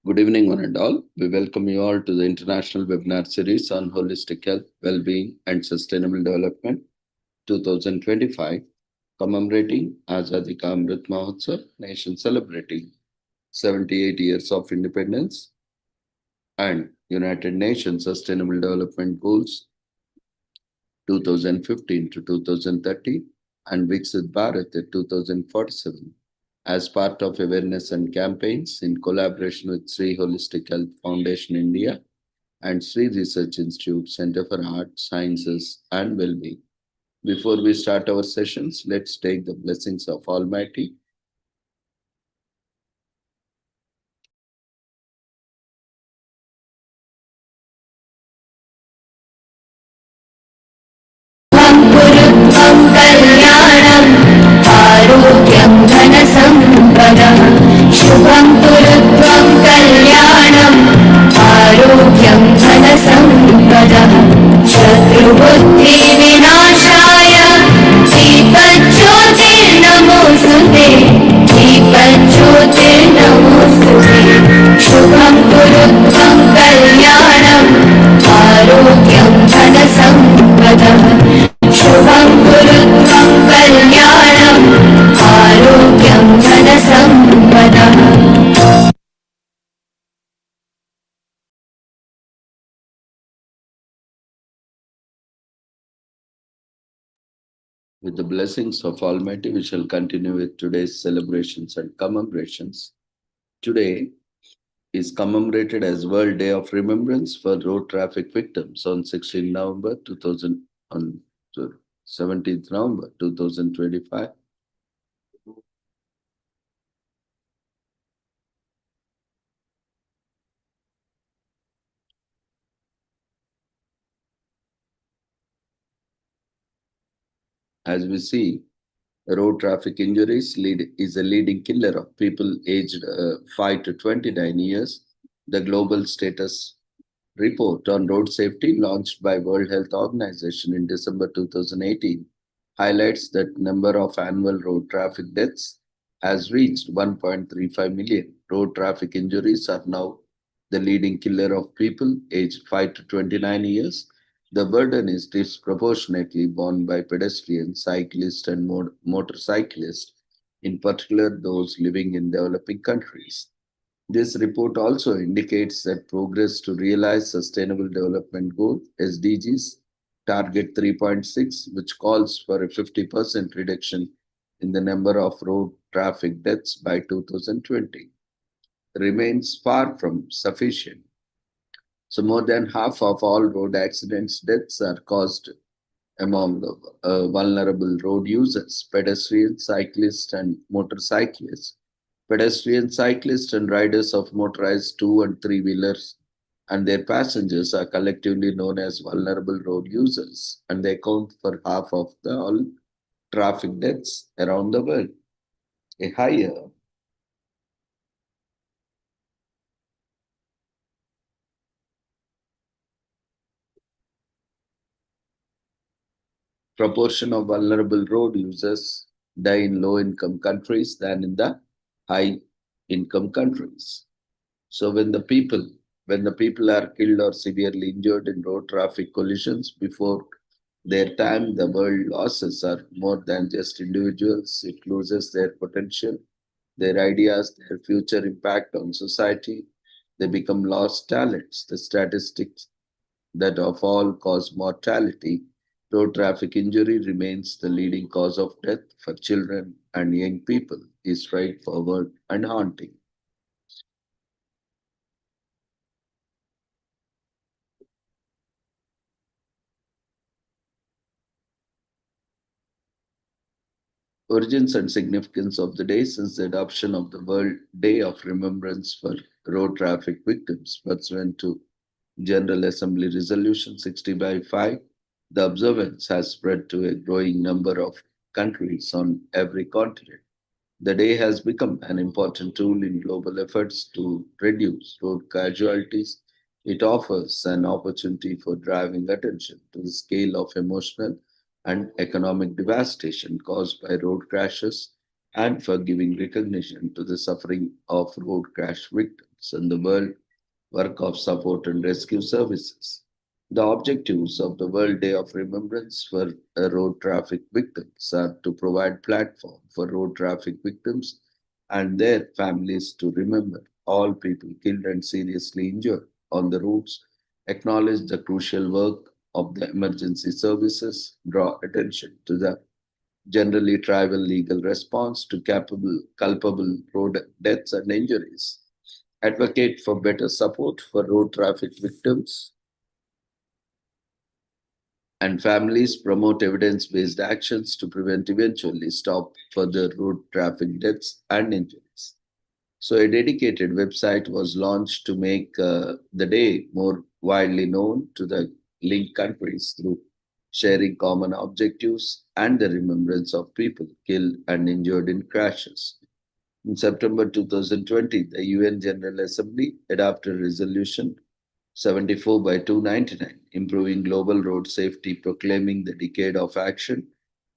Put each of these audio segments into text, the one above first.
Good evening, one and all. We welcome you all to the international webinar series on holistic health, well-being, and sustainable development 2025, commemorating Azadi Ka Amrit Mahotsav, nation celebrating 78 years of independence and United Nations Sustainable Development Goals 2015 to 2030 and Viksit Bharat at 2047 as part of awareness and campaigns in collaboration with Sri Holistic Health Foundation India and Sri Research Institute Center for Art, Sciences and Wellbeing. Before we start our sessions, let's take the blessings of Almighty. गुरुत्वं कल्याणम् आरोग्यं धनसम्पदः शुभं गुरुत्वं कल्याणम् आरोग्यं धनसम्पदः शत्रुबुद्धिविनाशाय दीपज्योतिर्नमोऽस्तुते दीपज्योतिर्नमोऽस्तुते शुभं गुरुत्वं कल्याणम् आरोग्यं धनसम्पदः शुभं गुरुत्वं कल्याणम् आरोग्यं धनसम्पदः With the blessings of Almighty, we shall continue with today's celebrations and commemorations. Today is commemorated as World Day of Remembrance for Road Traffic Victims on 16 November 2000 on 17th November 2025. As we see, road traffic injuries is a leading killer of people aged 5 to 29 years. The global status report on road safety launched by World Health Organization in December 2018 highlights that number of annual road traffic deaths has reached 1.35 million. Road traffic injuries are now the leading killer of people aged 5 to 29 years. The burden is disproportionately borne by pedestrians, cyclists, and motorcyclists, in particular those living in developing countries. This report also indicates that progress to realize Sustainable Development Goal SDGs Target 3.6, which calls for a 50% reduction in the number of road traffic deaths by 2020, remains far from sufficient. So, more than half of all road accidents deaths are caused among the vulnerable road users, pedestrians, cyclists, and motorcyclists. Pedestrians, cyclists, and riders of motorized two and three wheelers and their passengers are collectively known as vulnerable road users, and they account for half of the all traffic deaths around the world. A higher proportion of vulnerable road users die in low income countries than in the high income countries. So when the people are killed or severely injured in road traffic collisions before their time, the world losses are more than just individuals. It loses their potential, their ideas, their future impact on society. They become lost talents. The statistics that of all cause mortality, road traffic injury remains the leading cause of death for children and young people is straightforward and haunting. Origins and significance of the day since the adoption of the World Day of Remembrance for Road Traffic Victims pursuant to General Assembly Resolution 60 by 5, the observance has spread to a growing number of countries on every continent. The day has become an important tool in global efforts to reduce road casualties. It offers an opportunity for driving attention to the scale of emotional and economic devastation caused by road crashes and for giving recognition to the suffering of road crash victims. students in the world work of support and rescue services. The objectives of the World Day of Remembrance for road traffic victims are to provide platform for road traffic victims and their families to remember all people killed and seriously injured on the roads, acknowledge the crucial work of the emergency services, draw attention to the generally trivial legal response to culpable road deaths and injuries, advocate for better support for road traffic victims and families, promote evidence-based actions to prevent eventually stop further road traffic deaths and injuries. So a dedicated website was launched to make the day more widely known to the linked countries through sharing common objectives and the remembrance of people killed and injured in crashes. In September 2020, the UN General Assembly adopted Resolution 74 by 299, improving global road safety, proclaiming the decade of action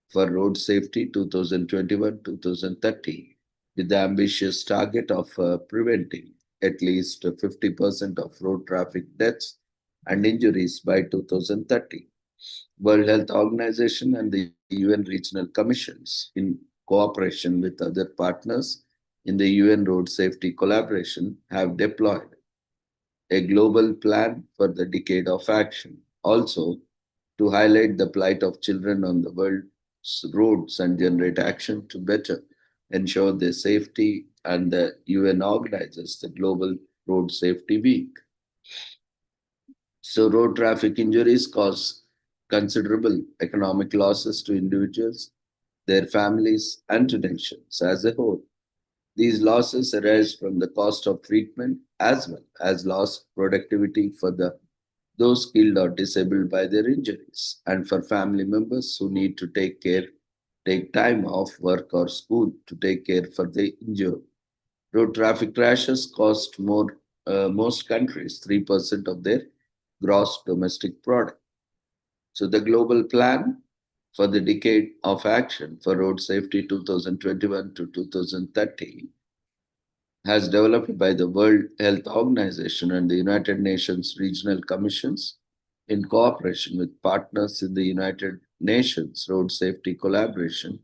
for road safety 2021-2030, with the ambitious target of preventing at least 50% of road traffic deaths and injuries by 2030. World Health Organization and the UN regional commissions, in cooperation with other partners in the UN Road Safety Collaboration, have deployed a global plan for the decade of action. Also, to highlight the plight of children on the world's roads and generate action to better ensure their safety, and the UN organizes the Global Road Safety Week. So, road traffic injuries cause considerable economic losses to individuals, their families, and to nations as a whole. These losses arise from the cost of treatment as well as lost productivity for those killed or disabled by their injuries, and for family members who need to take time off work or school to take care for the injured. Road traffic crashes cost most countries 3% of their gross domestic product. So the global plan for the decade of action for road safety 2021 to 2030 has developed by the World Health Organization and the United Nations Regional Commissions in cooperation with partners in the United Nations Road Safety Collaboration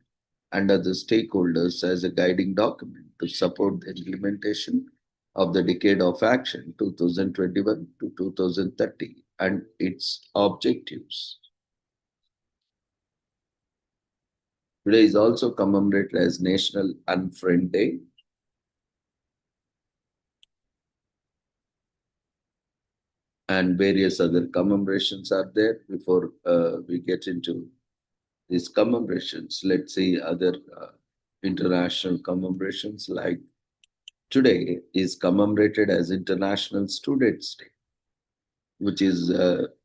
and other stakeholders as a guiding document to support the implementation of the Decade of Action 2021 to 2030 and its objectives. Today is also commemorated as National Unfriend Day. And various other commemorations are there. Before we get into these commemorations, let's see other international commemorations. Like today is commemorated as International Students Day, which is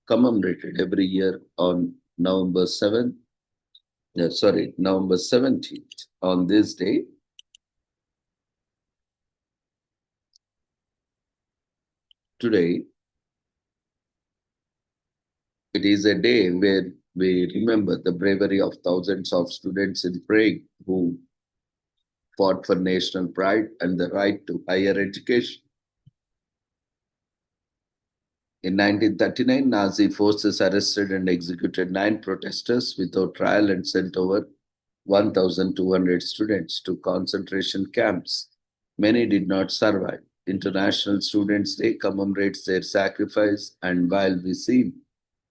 commemorated every year on November 7th, November 17th. On this day, today, it is a day where we remember the bravery of thousands of students in Prague who fought for national pride and the right to higher education. In 1939, Nazi forces arrested and executed 9 protesters without trial and sent over 1,200 students to concentration camps. Many did not survive. International Students' Day commemorates their sacrifice, and while we seem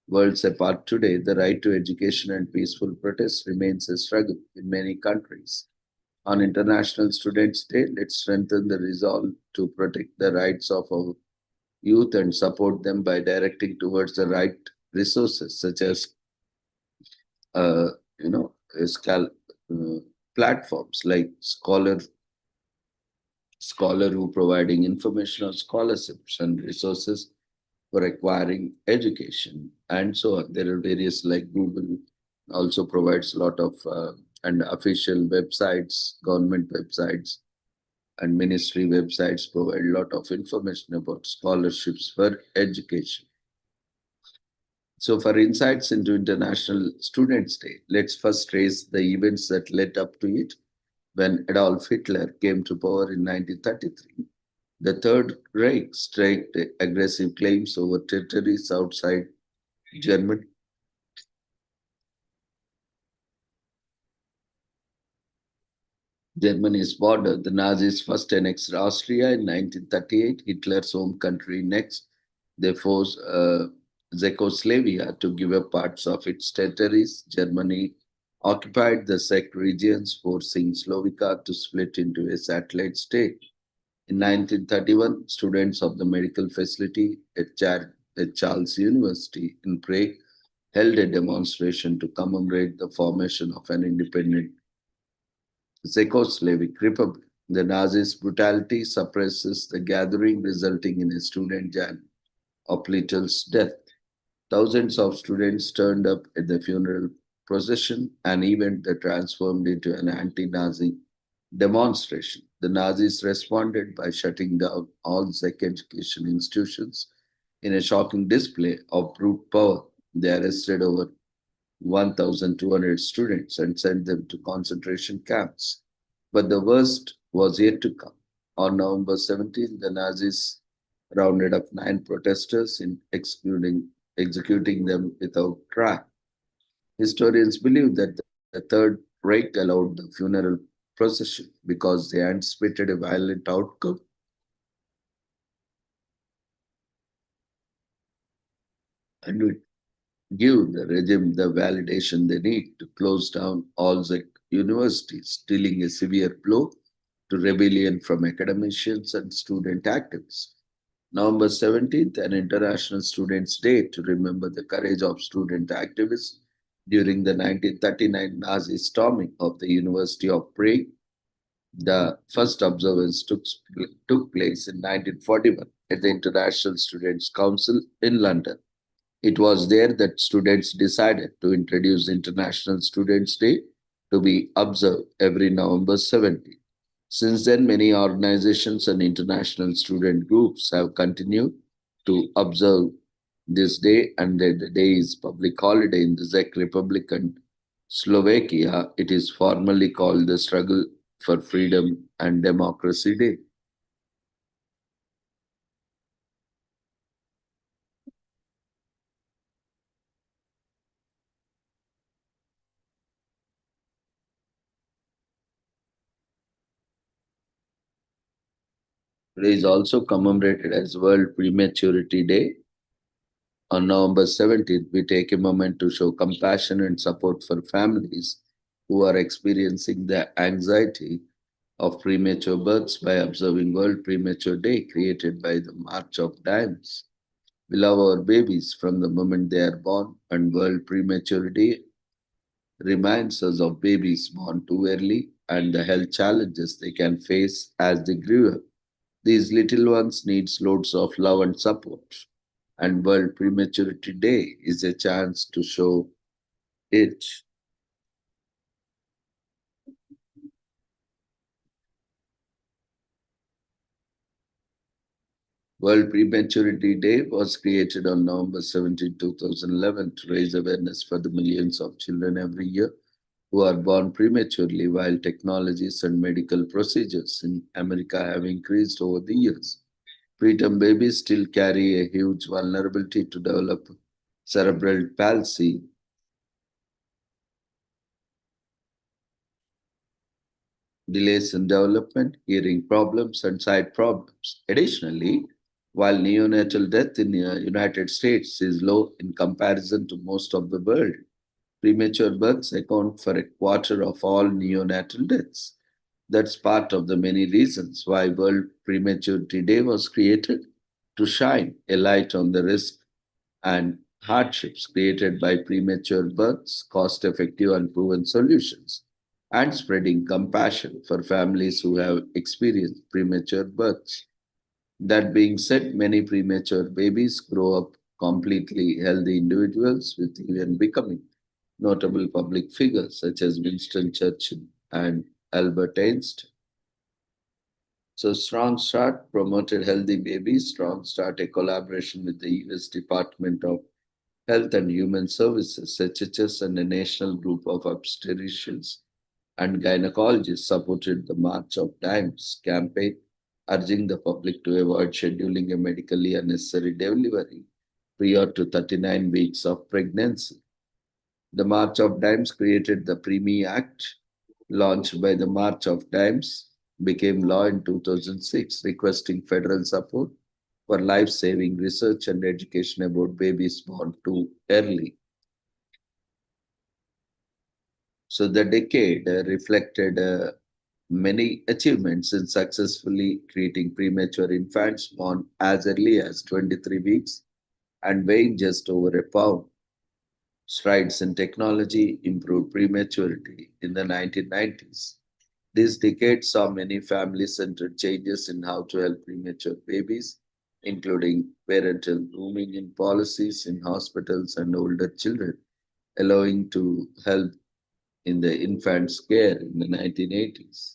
worlds apart today, the right to education and peaceful protest remains a struggle in many countries. On International Students' Day, let's strengthen the resolve to protect the rights of our youth and support them by directing towards the right resources, such as, uh, you know, uh, platforms like Scholar who providing information on scholarships and resources for acquiring education, and so on. There are various like Google also provides a lot of and official websites, government websites, and ministry websites provide a lot of information about scholarships for education. So, for insights into International Students' Day, let's first trace the events that led up to it when Adolf Hitler came to power in 1933. The Third Reich staked aggressive claims over territories outside Germany. Germany's border. The Nazis first annexed Austria in 1938, Hitler's home country next. They forced Czechoslovakia to give up parts of its territories. Germany occupied the Czech regions, forcing Slovakia to split into a satellite state. In 1931, students of the medical facility at Charles University in Prague held a demonstration to commemorate the formation of an independent Czechoslovak Republic. The Nazis' brutality suppresses the gathering, resulting in a student Jan Oplitel's death. Thousands of students turned up at the funeral procession, an event that transformed into an anti-Nazi demonstration. The Nazis responded by shutting down all Czech education institutions in a shocking display of brute power. They arrested over 1,200 students and sent them to concentration camps. But the worst was yet to come. On November 17, the Nazis rounded up 9 protesters in executing them without trial. Historians believe that the Third Reich allowed the funeral procession because they anticipated a violent outcome and would give the regime the validation they need to close down all the universities, dealing a severe blow to rebellion from academicians and student activists. November 17th, an International Students' Day to remember the courage of student activists during the 1939 Nazi storming of the University of Prague. The first observance took place in 1941 at the International Students' Council in London. It was there that students decided to introduce International Students' Day to be observed every November 17th. Since then, many organizations and international student groups have continued to observe this day, and the day is public holiday in the Czech Republic and Slovakia. It is formally called the Struggle for Freedom and Democracy Day. It is also commemorated as World Prematurity Day. On November 17th, we take a moment to show compassion and support for families who are experiencing the anxiety of premature births by observing World Premature Day created by the March of Dimes. We love our babies from the moment they are born, and World Premature Day reminds us of babies born too early and the health challenges they can face as they grow up. These little ones need loads of love and support, and World Prematurity Day is a chance to show it. World Prematurity Day was created on November 17, 2011 to raise awareness for the millions of children every year who are born prematurely while technologies and medical procedures in America have increased over the years. Preterm babies still carry a huge vulnerability to develop cerebral palsy, delays in development, hearing problems, and sight problems. Additionally, while neonatal death in the United States is low in comparison to most of the world, premature births account for a quarter of all neonatal deaths. That's part of the many reasons why World Prematurity Day was created to shine a light on the risk and hardships created by premature births, cost effective and proven solutions, and spreading compassion for families who have experienced premature births. That being said, many premature babies grow up completely healthy individuals with even becoming notable public figures such as Winston Churchill and Albert Einstein. So Strong Start promoted healthy babies. Strong Start, a collaboration with the US Department of Health and Human Services, HHS, and a national group of obstetricians and gynecologists supported the March of Dimes campaign urging the public to avoid scheduling a medically unnecessary delivery prior to 39 weeks of pregnancy. The March of Dimes created the Preemie Act, launched by the March of Dimes, became law in 2006, requesting federal support for life-saving research and education about babies born too early. So the decade reflected many achievements in successfully treating premature infants born as early as 23 weeks and weighing just over a pound. Strides in technology improved prematurity in the 1990s. This decade saw many family-centered changes in how to help premature babies, including parental grooming in policies in hospitals and older children, allowing to help in the infant's care in the 1980s.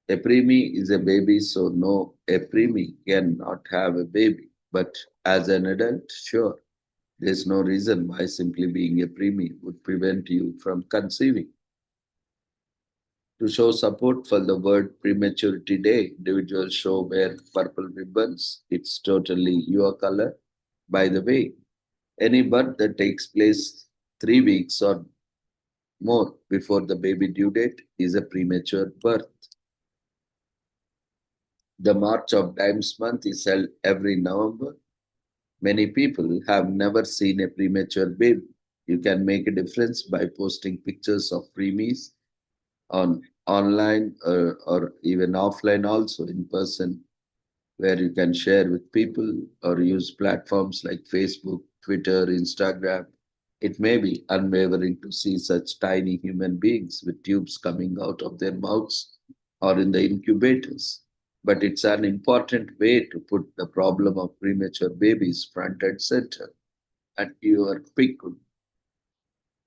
A preemie is a baby, so no, a preemie cannot have a baby. But as an adult, sure, there's no reason why simply being a preemie would prevent you from conceiving. To show support for the World Prematurity Day, individuals show wear purple ribbons. It's totally your color. By the way, any birth that takes place 3 weeks or more before the baby due date is a premature birth. The March of Dimes month is held every November. Many people have never seen a premature baby. You can make a difference by posting pictures of preemies on online or even offline also in person, where you can share with people or use platforms like Facebook, Twitter, Instagram. It may be unwavering to see such tiny human beings with tubes coming out of their mouths or in the incubators. But it's an important way to put the problem of premature babies front and center. And your pick could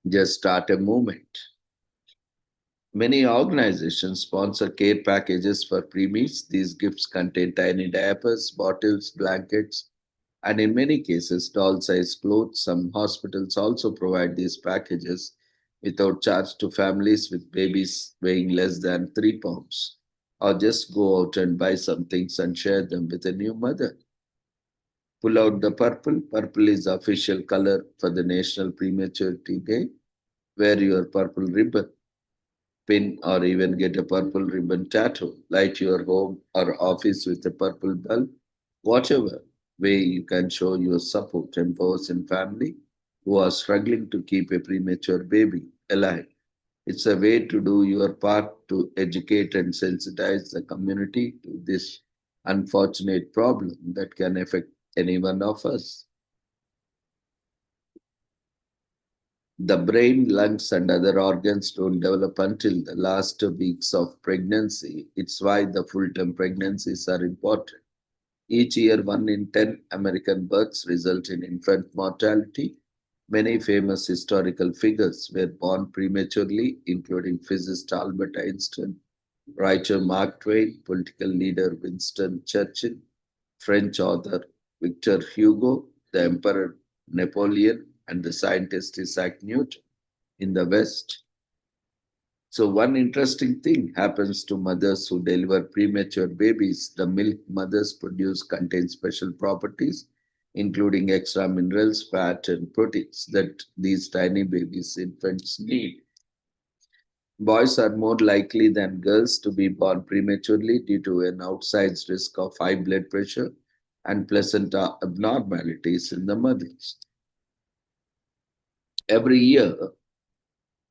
just start a movement. Many organizations sponsor care packages for preemies. These gifts contain tiny diapers, bottles, blankets, and in many cases, doll sized clothes. Some hospitals also provide these packages without charge to families with babies weighing less than 3 pounds. Or just go out and buy some things and share them with a new mother. Pull out the purple. Purple is the official color for the National Prematurity Day. Wear your purple ribbon, pin, or even get a purple ribbon tattoo. Light your home or office with a purple bulb. Whatever way you can show your support and person family who are struggling to keep a premature baby alive. It's a way to do your part to educate and sensitize the community to this unfortunate problem that can affect any one of us. The brain, lungs, and other organs don't develop until the last weeks of pregnancy. It's why the full-term pregnancies are important. Each year, 1 in 10 American births result in infant mortality. Many famous historical figures were born prematurely, including physicist Albert Einstein, writer Mark Twain, political leader Winston Churchill, French author Victor Hugo, the Emperor Napoleon, and the scientist Isaac Newton. In the West, so one interesting thing happens to mothers who deliver premature babies. The milk mothers produce contain special properties, including extra minerals, fat, and proteins that these tiny babies infants need. Boys are more likely than girls to be born prematurely due to an outsized risk of high blood pressure and placenta abnormalities in the mothers. Every year,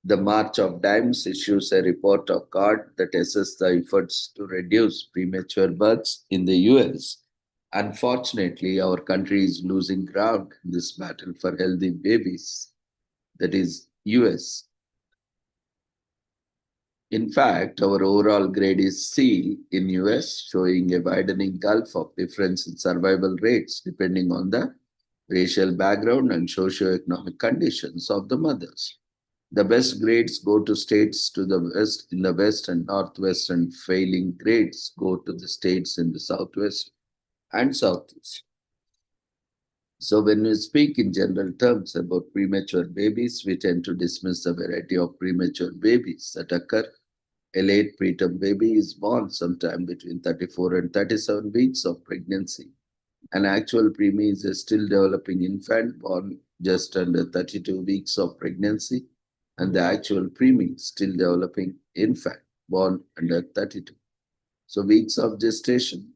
the March of Dimes issues a report of card that assesses the efforts to reduce premature births in the US. Unfortunately, our country is losing ground in this battle for healthy babies, that is US. In fact, our overall grade is C in US, showing a widening gulf of difference in survival rates depending on the racial background and socioeconomic conditions of the mothers. The best grades go to states to the west in the west and northwest, and failing grades go to the states in the southwest and southeast. So when we speak in general terms about premature babies, we tend to dismiss the variety of premature babies that occur a late preterm baby is born sometime between 34 and 37 weeks of pregnancy. An actual preemie is a still developing infant born just under 32 weeks of pregnancy, and the actual preemie still developing infant born under 32. So weeks of gestation.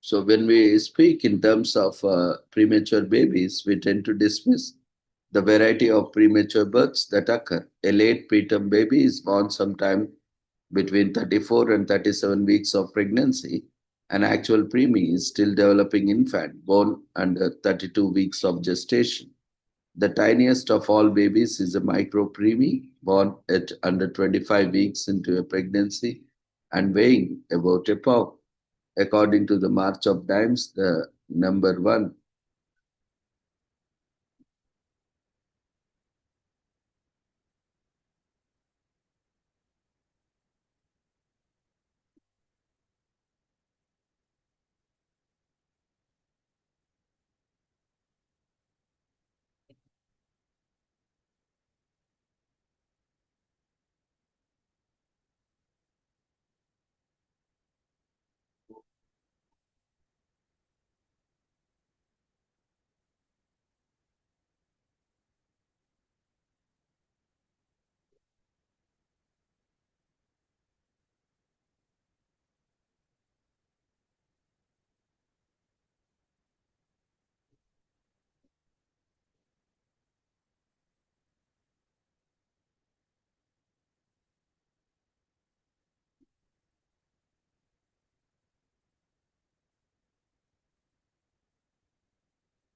So when we speak in terms of premature babies, we tend to dismiss the variety of premature births that occur. A late preterm baby is born sometime between 34 and 37 weeks of pregnancy. An actual preemie is still developing infant born under 32 weeks of gestation. The tiniest of all babies is a micro preemie born at under 25 weeks into a pregnancy and weighing about a pound. According to the March of Dimes, the number one.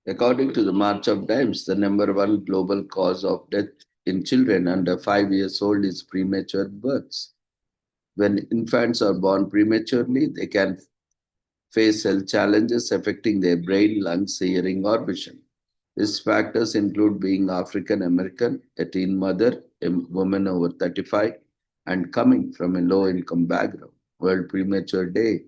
According to the March of Dimes, the number one global cause of death in children under 5 years old is premature births. When infants are born prematurely, they can face health challenges affecting their brain, lungs, hearing, or vision. These factors include being African American, a teen mother, a woman over 35, and coming from a low income background. World Premature Day.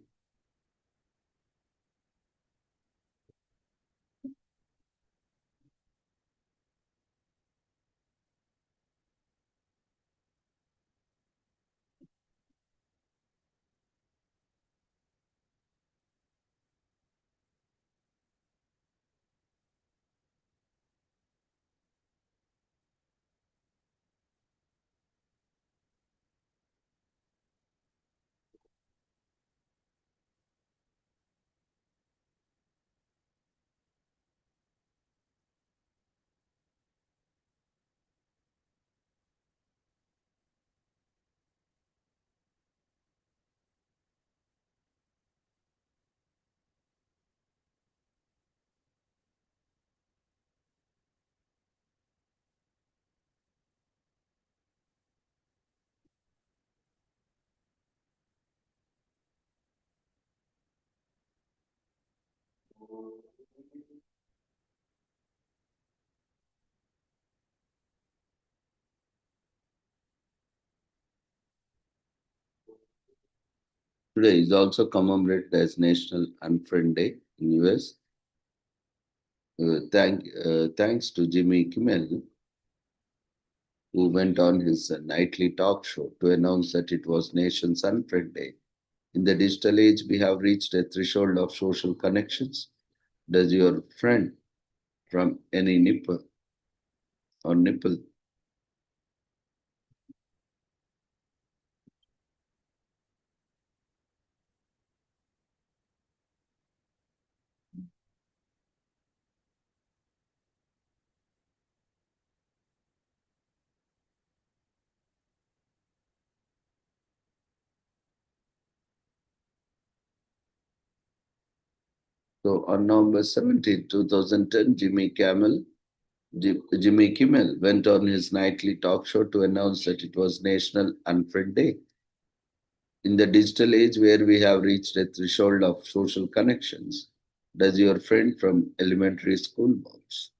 Today is also commemorated as National Unfriend Day in US. Thanks to Jimmy Kimmel, who went on his nightly talk show to announce that it was Nation's Unfriend Day. In the digital age, we have reached a threshold of social connections. Does your friend from any nipple? So on November 17, 2010, Jimmy Kimmel went on his nightly talk show to announce that it was National Unfriend Day. In the digital age where we have reached a threshold of social connections, does your friend from elementary school box?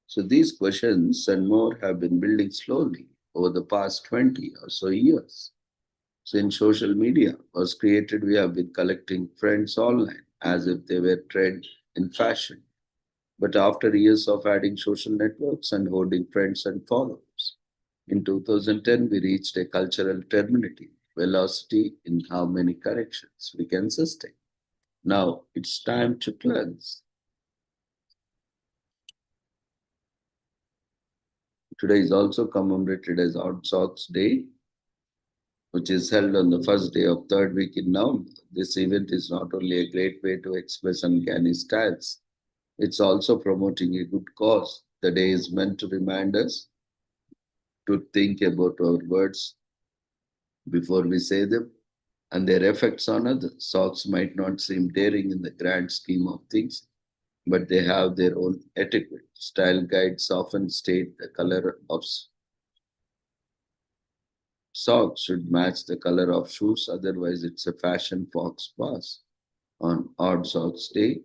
So these questions and more have been building slowly over the past 20 or so years. Since social media was created, we have been collecting friends online as if they were trend in fashion. But after years of adding social networks and holding friends and followers, in 2010 we reached a cultural terminity, velocity in how many connections we can sustain. Now it's time to cleanse. Today is also commemorated as Odd Socks Day, which is held on the first day of third week in November. This event is not only a great way to express uncanny styles, it's also promoting a good cause. The day is meant to remind us to think about our words before we say them and their effects on others. Socks might not seem daring in the grand scheme of things, but they have their own etiquette. Style guides often state the color of socks should match the color of shoes, otherwise, it's a fashion fox pass. On Odd Socks Day,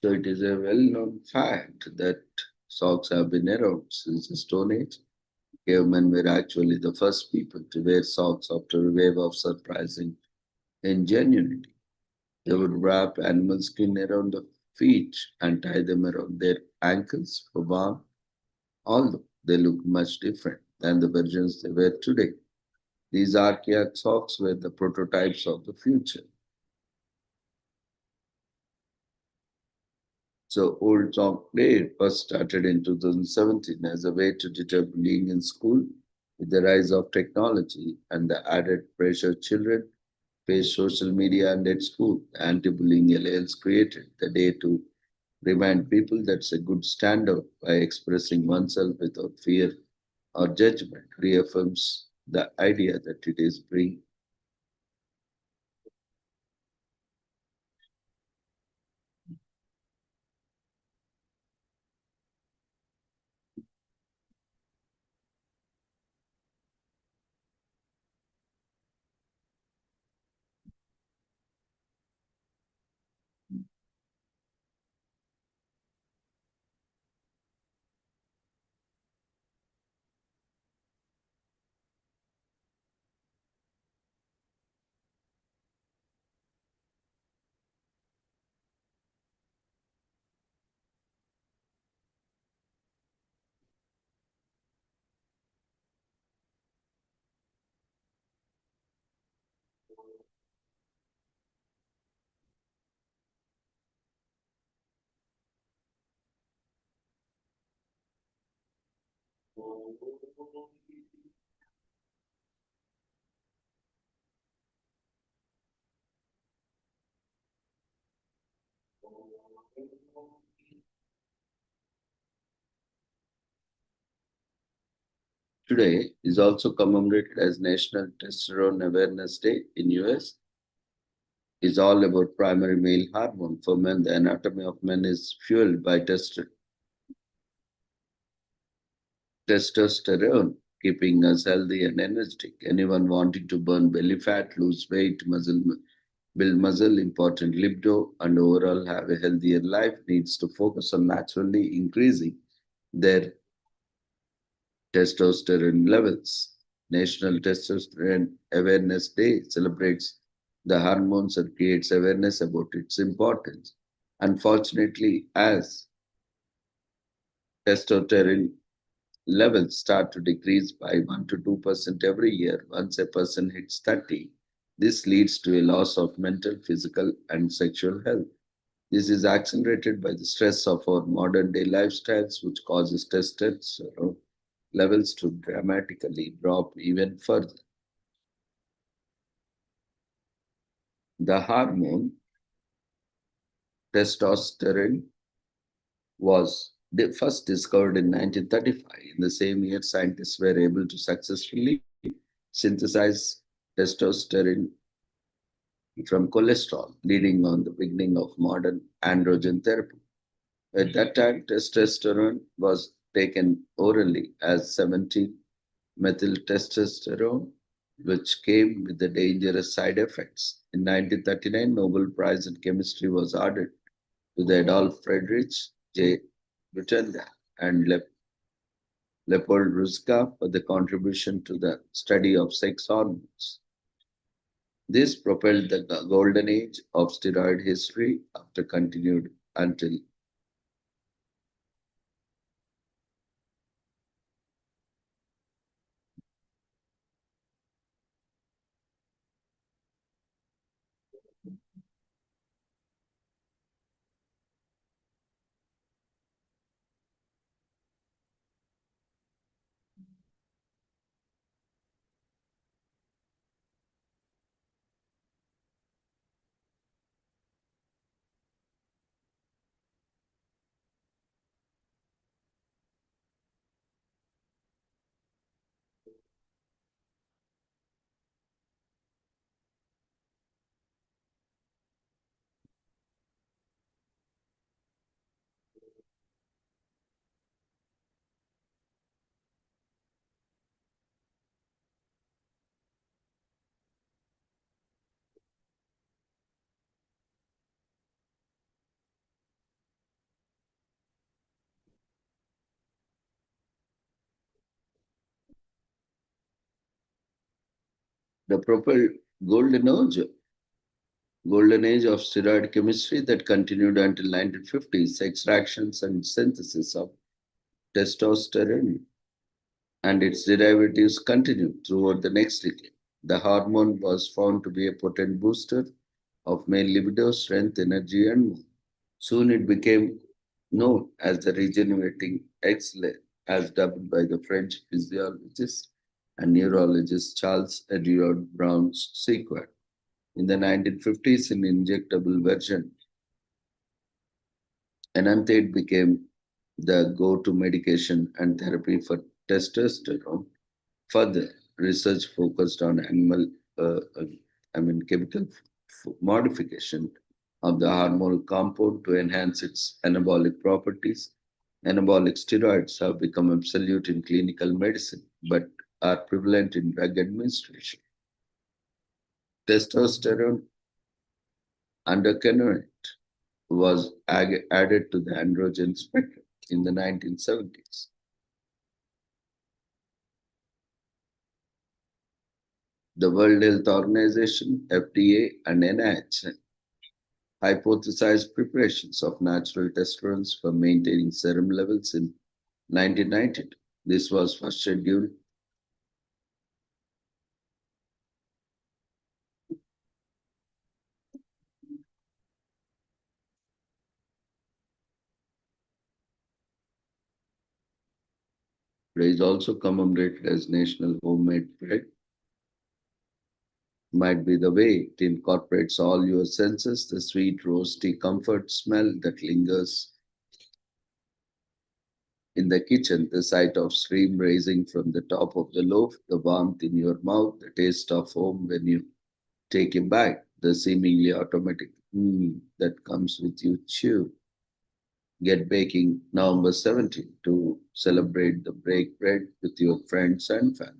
so it is a well known fact that socks have been around since the Stone Age. Cavemen were actually the first people to wear socks after a wave of surprising ingenuity. They would wrap animal skin around the feet and tie them around their ankles for warmth, although they looked much different than the versions they wear today. These archaic socks were the prototypes of the future. So Old Sock Day first started in 2017 as a way to deter bullying in school. With the rise of technology and the added pressure children face social media and at school, the anti-bullying alliance created the day to remind people that's a good standard by expressing oneself without fear or judgment, reaffirms the idea that it is free. today is also commemorated as National Testosterone Awareness Day in US. Is all about primary male hormone. For men, the anatomy of men is fueled by testosterone, keeping us healthy and energetic. Anyone wanting to burn belly fat, lose weight, build muscle, important libido, and overall have a healthier life needs to focus on naturally increasing their testosterone levels. National Testosterone Awareness Day celebrates the hormones and creates awareness about its importance. Unfortunately, as testosterone levels start to decrease by 1 to 2% every year once a person hits 30, this leads to a loss of mental, physical, and sexual health. This is accelerated by the stress of our modern day lifestyles, which causes testosterone levels to dramatically drop even further. The hormone testosterone was first discovered in 1935. In the same year, scientists were able to successfully synthesize testosterone from cholesterol, leading on the beginning of modern androgen therapy. At that time, testosterone was taken orally as 17-methyl testosterone, which came with the dangerous side effects. In 1939, Nobel Prize in Chemistry was awarded to the Adolf Friedrich J. Butenga and Leopold Ruska for the contribution to the study of sex hormones. This propelled the golden age of steroid history after continued until the propelled golden age, golden age of steroid chemistry that continued until 1950s, extractions and synthesis of testosterone and its derivatives continued throughout the next decade. The hormone was found to be a potent booster of male libido, strength, energy, and mood. Soon it became known as the regenerating excellence, as dubbed by the French physiologist and neurologist Charles Edward Brown Sequard. In the 1950s, an injectable version, enanthate became the go-to medication and therapy for testosterone. Further, research focused on chemical modification of the hormonal compound to enhance its anabolic properties. Anabolic steroids have become absolute in clinical medicine, but are prevalent in drug administration. Testosterone undecanoate was added to the androgen spectrum in the 1970s. The World Health Organization, FDA, and NIH hypothesized preparations of natural testosterone for maintaining serum levels in 1992. This was first scheduled is also commemorated as National Homemade Bread. Might be the way it incorporates all your senses, the sweet, roasty comfort smell that lingers In the kitchen, the sight of steam rising from the top of the loaf, the warmth in your mouth, the taste of home when you take a bite, the seemingly automatic that comes with you chew. Get baking November 17 to celebrate the break bread with your friends and family.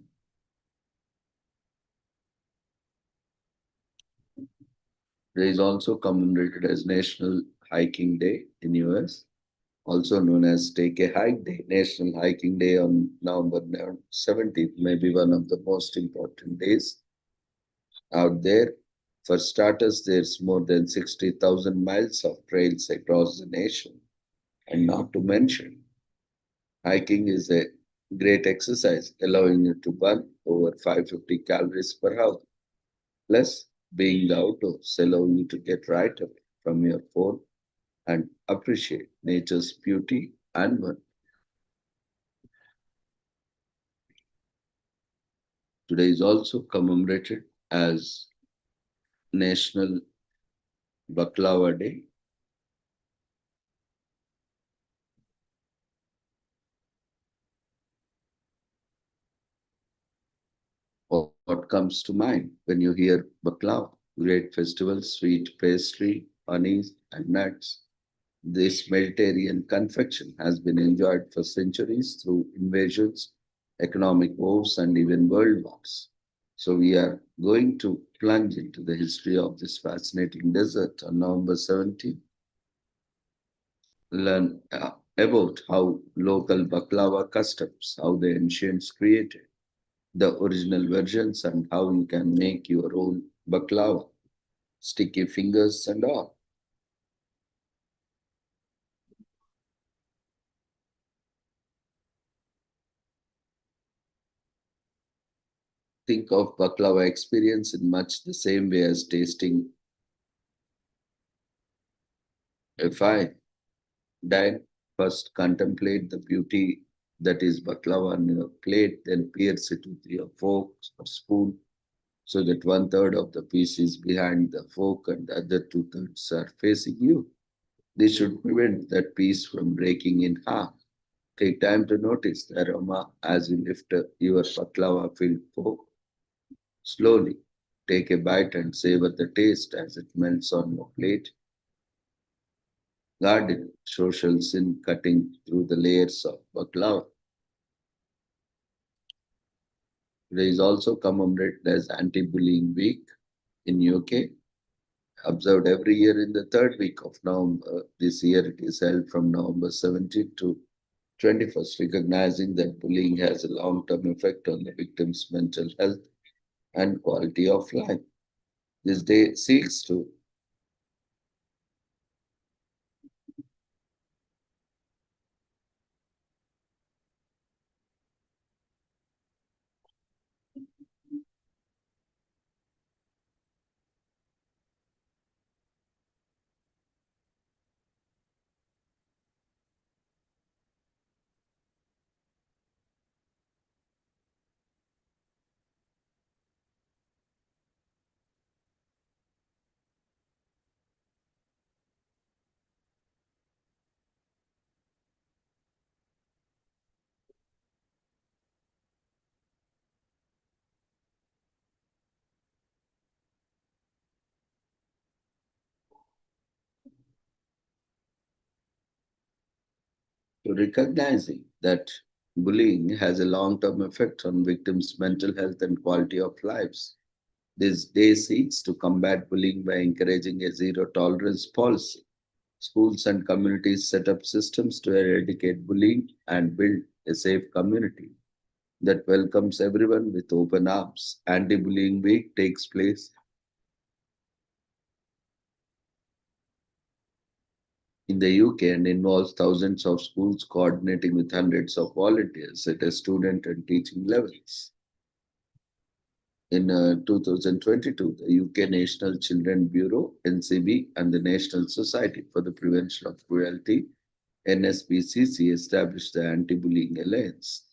It is also commemorated as National Hiking Day in US, also known as Take a Hike Day. National Hiking Day on November 17th may be one of the most important days out there. For starters, there's more than 60,000 miles of trails across the nation. And not to mention, hiking is a great exercise, allowing you to burn over 550 calories per hour. Plus, being outdoors allow you to get right away from your phone and appreciate nature's beauty and wonder. Today is also commemorated as National Baklava Day. What comes to mind when you hear baklava? Great festival, sweet pastry, honey, and nuts. This Mediterranean confection has been enjoyed for centuries through invasions, economic wars, and even world wars. So, we are going to plunge into the history of this fascinating dessert on November 17th. Learn about how local baklava customs, how the ancients created the original versions, and how you can make your own baklava, sticky fingers and all. Think of baklava experience in much the same way as tasting a fine dine. First, contemplate the beauty that is baklava on your plate, then pierce it with your fork or spoon so that one third of the piece is behind the fork and the other two thirds are facing you. This should prevent that piece from breaking in half. Take time to notice the aroma as you lift your baklava filled fork. Slowly take a bite and savor the taste as it melts on your plate. Garden social sin cutting through the layers of baklava. Today is also commemorated as Anti-Bullying Week in UK, observed every year in the third week of November. This year it is held from November 17th to 21st, recognizing that bullying has a long-term effect on the victim's mental health and quality of life. This day seeks to recognizing that bullying has a long-term effect on victims' mental health and quality of lives. This day seeks to combat bullying by encouraging a zero tolerance policy. Schools and communities set up systems to eradicate bullying and build a safe community that welcomes everyone with open arms. Anti-Bullying Week takes place in the UK and involves thousands of schools coordinating with hundreds of volunteers at a student and teaching levels. In 2022, the UK National Children Bureau, NCB, and the National Society for the Prevention of Cruelty, NSPCC, established the Anti-Bullying Alliance.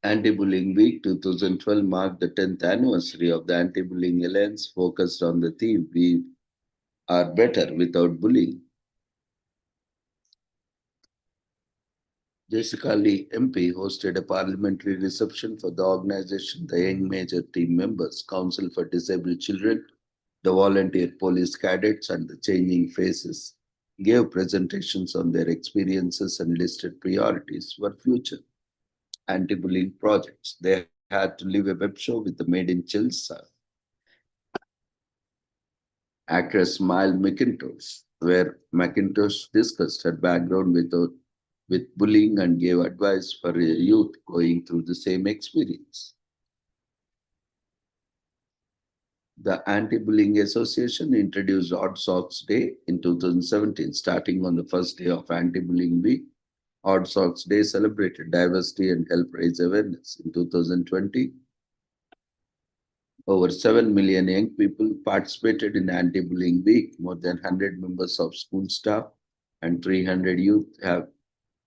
Anti-Bullying Week 2012 marked the 10th anniversary of the Anti-Bullying Alliance, focused on the theme "We are better without bullying." Jessica Lee MP hosted a parliamentary reception for the organization. The Young Major team members, Council for Disabled Children, the volunteer police cadets, and the Changing Faces gave presentations on their experiences and listed priorities for future anti-bullying projects. They had to leave a web show with the Made in Chills actress Smile McIntosh, where McIntosh discussed her background with bullying and gave advice for a youth going through the same experience. The Anti-Bullying Association introduced Odd Socks Day in 2017, starting on the first day of Anti-Bullying Week. Odd Socks Day celebrated diversity and helped raise awareness. In 2020, over 7 million young people participated in Anti-Bullying Week. More than 100 members of school staff and 300 youth have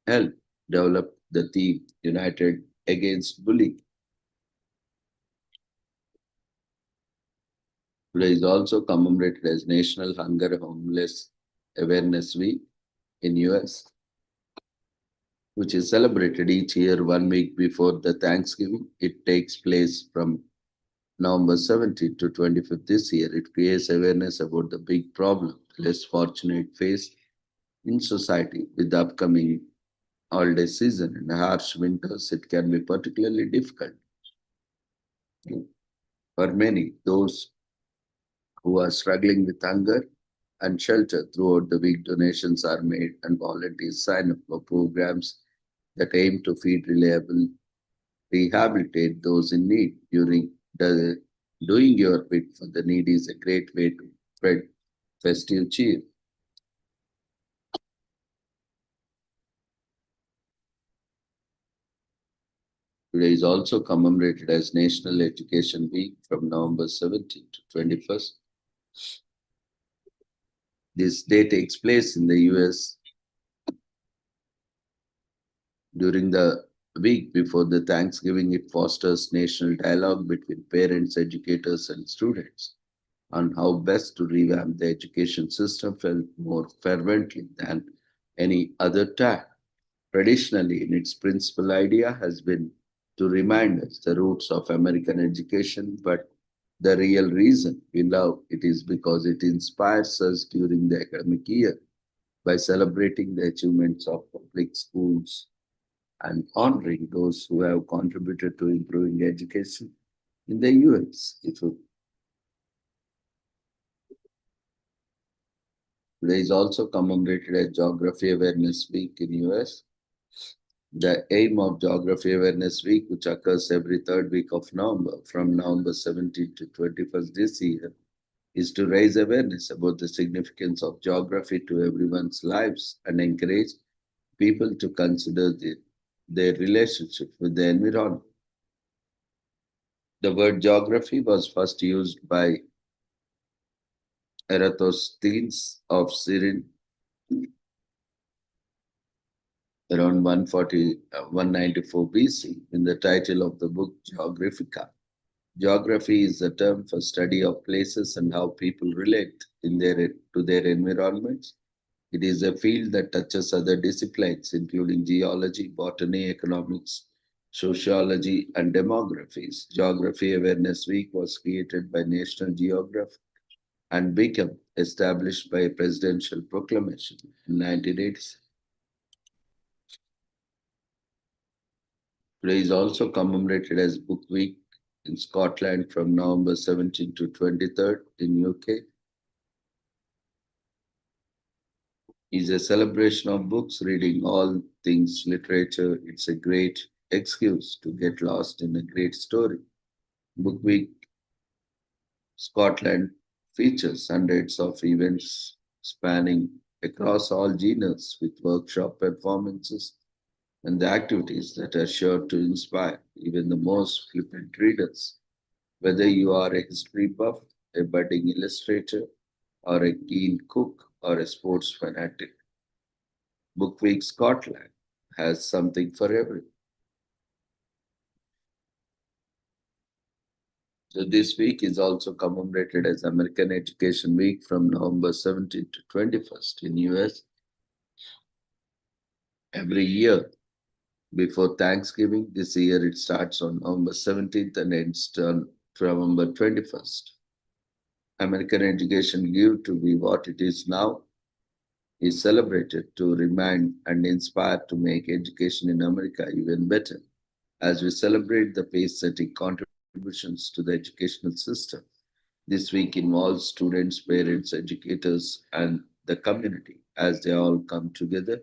helped develop the theme United Against Bullying. Today is also commemorated as National Hunger Homeless Awareness Week in US, which is celebrated each year 1 week before the Thanksgiving. It takes place from November 17th to 25th this year. It creates awareness about the big problem less fortunate face in society. With the upcoming holiday season and harsh winters, it can be particularly difficult for many. Those who are struggling with hunger and shelter throughout the week, donations are made and volunteers sign up for programs that aim to feed reliable, rehabilitate those in need. During the doing your bit for the needy is a great way to spread festive cheer. Today is also commemorated as National Education Week from November 17th to 21st. This day takes place in the US during the week before the Thanksgiving. It fosters national dialogue between parents, educators, and students on how best to revamp the education system felt more fervently than any other time. Traditionally, in its principal idea has been to remind us the roots of American education, but the real reason we love it is because it inspires us during the academic year by celebrating the achievements of public schools and honoring those who have contributed to improving education in the US. Today is also commemorated as Geography Awareness Week in US. The aim of Geography Awareness Week, which occurs every third week of November, from November 17th to 21st this year, is to raise awareness about the significance of geography to everyone's lives and encourage people to consider their relationship with the environment. The word geography was first used by Eratosthenes of Cyrene around 194 BC in the title of the book Geographica. Geography is a term for study of places and how people relate to their environments. It is a field that touches other disciplines, including geology, botany, economics, sociology, and demographies. Geography Awareness Week was created by National Geographic and became established by a presidential proclamation in 1986. Today is also commemorated as Book Week in Scotland from November 17th to 23rd in UK. Is a celebration of books, reading all things literature. It's a great excuse to get lost in a great story. Book Week Scotland features hundreds of events spanning across all genres with workshop performances and the activities that are sure to inspire even the most flippant readers. Whether you are a history buff a budding illustrator, or a keen cook, or a sports fanatic. Book Week Scotland has something for everyone. So this week is also commemorated as American Education Week from November 17th to 21st in US. Every year before Thanksgiving, this year it starts on November 17th and ends on November 21st. American education grew to be what it is now, is celebrated to remind and inspire to make education in America even better. As we celebrate the pace-setting contributions to the educational system, this week involves students, parents, educators, and the community as they all come together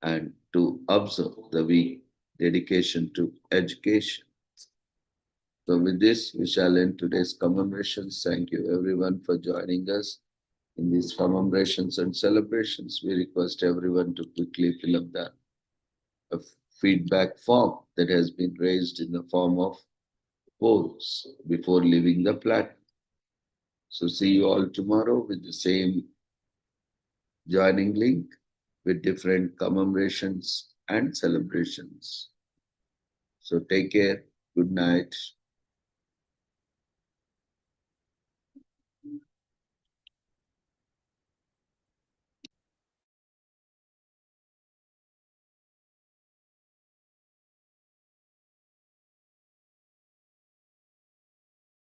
and to observe the week dedication to education. So with this, we shall end today's commemorations. Thank you everyone for joining us in these commemorations and celebrations. We request everyone to quickly fill up the a feedback form that has been raised in the form of polls before leaving the platform. So see you all tomorrow with the same joining link with different commemorations and celebrations. So take care. Good night.